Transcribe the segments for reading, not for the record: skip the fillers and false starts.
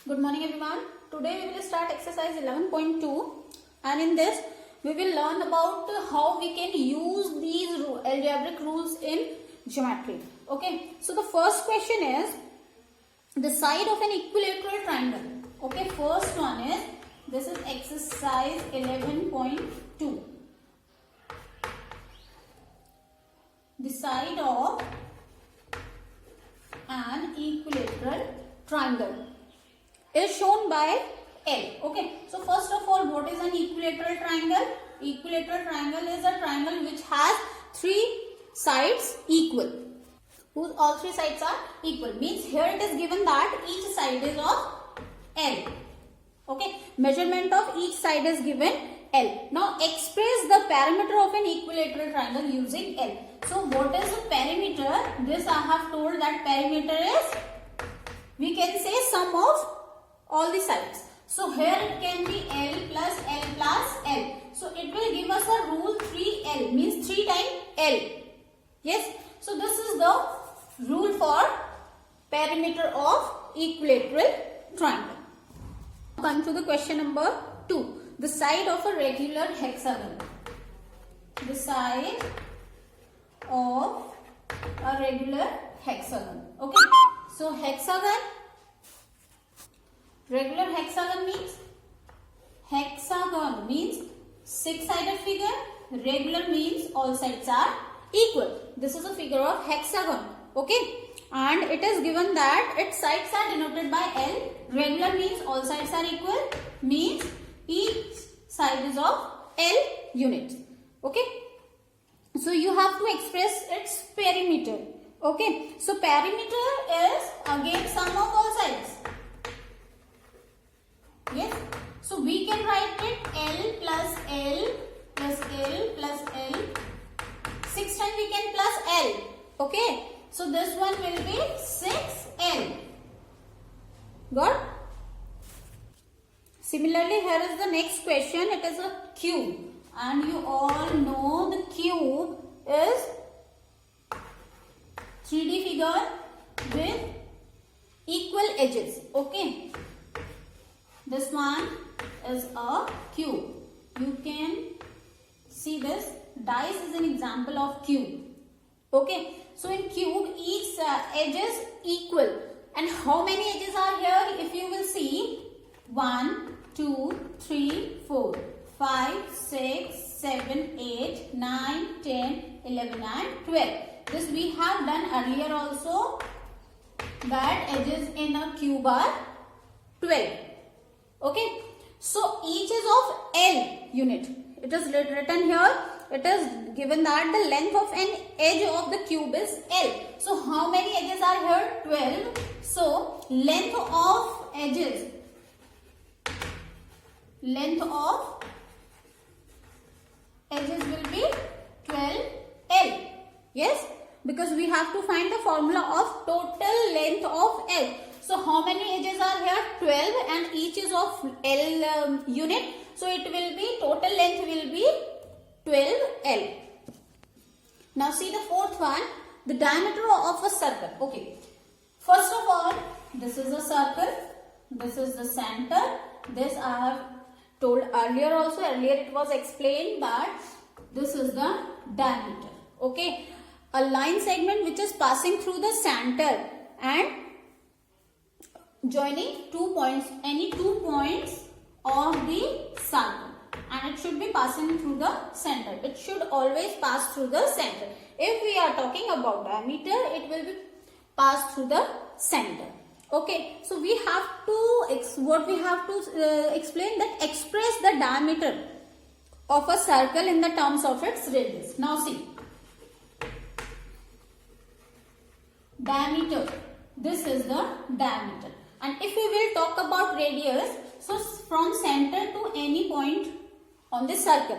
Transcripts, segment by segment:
Good morning everyone. Today we will start exercise 11.2 and in this we will learn about how we can use these algebraic rules in geometry. Okay, so the first question is the side of an equilateral triangle. Okay, first one is this is exercise 11.2. The side of an equilateral triangle is shown by L. Okay, so first of all, what is an equilateral triangle? Equilateral triangle is a triangle which has three sides equal, whose all three sides are equal. Means here it is given that each side is of L. Okay, measurement of each side is given L. Now express the perimeter of an equilateral triangle using L. So what is the perimeter? This I have told that perimeter is, we can say, sum of all the sides. So here it can be L plus L plus L. So it will give us a rule 3L, means 3 times L. Yes. So this is the rule for perimeter of equilateral triangle. Come to the question number 2. The side of a regular hexagon. The side of a regular hexagon. Okay. So hexagon, regular hexagon means 6-sided figure. Regular means all sides are equal. This is a figure of hexagon. Okay, and it is given that its sides are denoted by L. Regular means all sides are equal, means each side is of L units. Okay, so you have to express its perimeter. Okay, so perimeter is again sum of all sides. Yes, so we can write it L plus L plus L plus L. 6 times we can plus L. Okay, so this one will be 6L. Got? Similarly, here is the next question. It is a cube, and you all know the cube is 3D figure with equal edges. Okay, this one is a cube. You can see this. Dice is an example of cube. Okay, so in cube each edge is equal. And how many edges are here? If you will see, 1, 2, 3, 4, 5, 6, 7, 8, 9, 10, 11 and 12. This we have done earlier also, that edges in a cube are 12. Okay, so each is of L unit. It is written here. It is given that the length of an edge of the cube is L. So how many edges are here? 12. So length of edges will be 12L. Yes, because we have to find the formula of total length of L. So how many edges are here? 12, and each is of L unit. So it will be, total length will be 12L. Now see the fourth one, the diameter of a circle. Okay, first of all, this is a circle. This is the center. This I have told earlier also. Earlier it was explained that this is the diameter. Okay, a line segment which is passing through the center and joining 2 points, any 2 points of the circle, and it should be passing through the center. It should always pass through the center. If we are talking about diameter, it will be passed through the center. Okay, so we have to explain that express the diameter of a circle in the terms of its radius. Now see, diameter, this is the diameter, and if we will talk about radius, so from center to any point on this circle.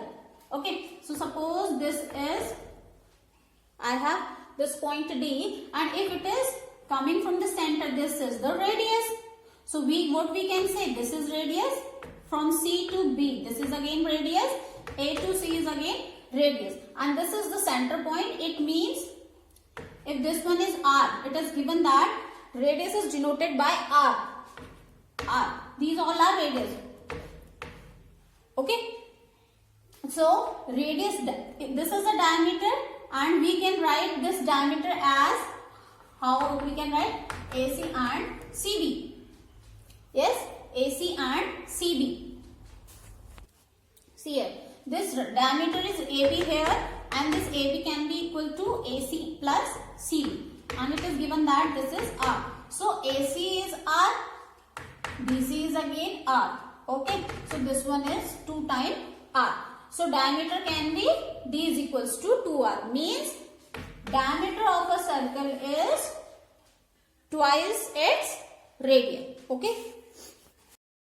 Okay, so suppose this is, I have this point D, and if it is coming from the center, this is the radius. So what we can say, this is radius. From C to B, this is again radius. A to C is again radius, and this is the center point. It means if this one is R, it is given that radius is denoted by R. These all are radius. Okay. So radius, this is the diameter, and we can write this diameter as, how we can write? AC and CB. Yes, AC and CB. See here, this diameter is AB here, and this AB can be equal to AC plus CB, and it is given that this is R. So AC is R, BC is again R. Okay, so this one is 2 times R. So diameter can be D is equals to 2R, means diameter of a circle is twice its radius. Okay.